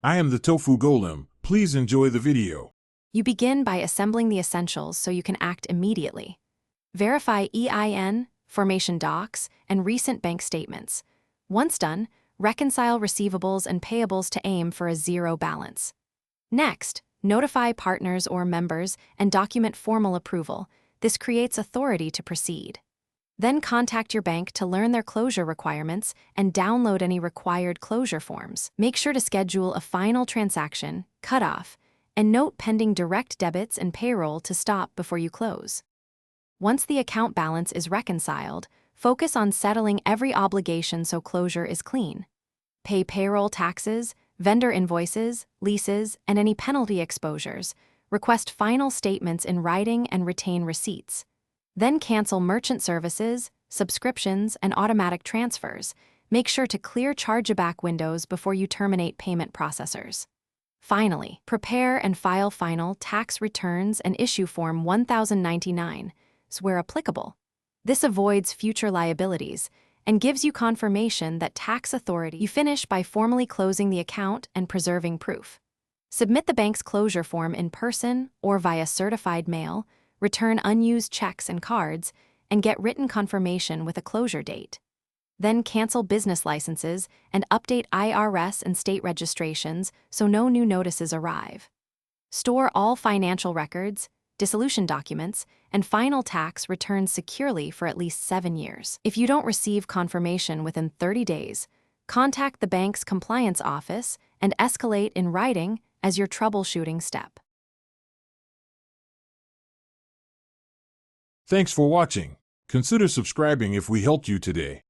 I am the Tofu Golem. Please enjoy the video. You begin by assembling the essentials so you can act immediately. Verify EIN, formation docs, and recent bank statements. Once done, reconcile receivables and payables to aim for a zero balance. Next, notify partners or members and document formal approval. This creates authority to proceed. Then contact your bank to learn their closure requirements and download any required closure forms. Make sure to schedule a final transaction, cutoff, and note pending direct debits and payroll to stop before you close. Once the account balance is reconciled, focus on settling every obligation so closure is clean. Pay payroll taxes, vendor invoices, leases, and any penalty exposures. Request final statements in writing and retain receipts. Then cancel merchant services, subscriptions, and automatic transfers. Make sure to clear chargeback windows before you terminate payment processors. Finally, prepare and file final tax returns and issue Form 1099, where applicable. This avoids future liabilities and gives you confirmation that tax authority. You finish by formally closing the account and preserving proof. Submit the bank's closure form in person or via certified mail, return unused checks and cards, and get written confirmation with a closure date. Then cancel business licenses and update IRS and state registrations so no new notices arrive. Store all financial records, dissolution documents, and final tax returns securely for at least 7 years. If you don't receive confirmation within 30 days, contact the bank's compliance office and escalate in writing as your troubleshooting step. Thanks for watching. Consider subscribing if we helped you today.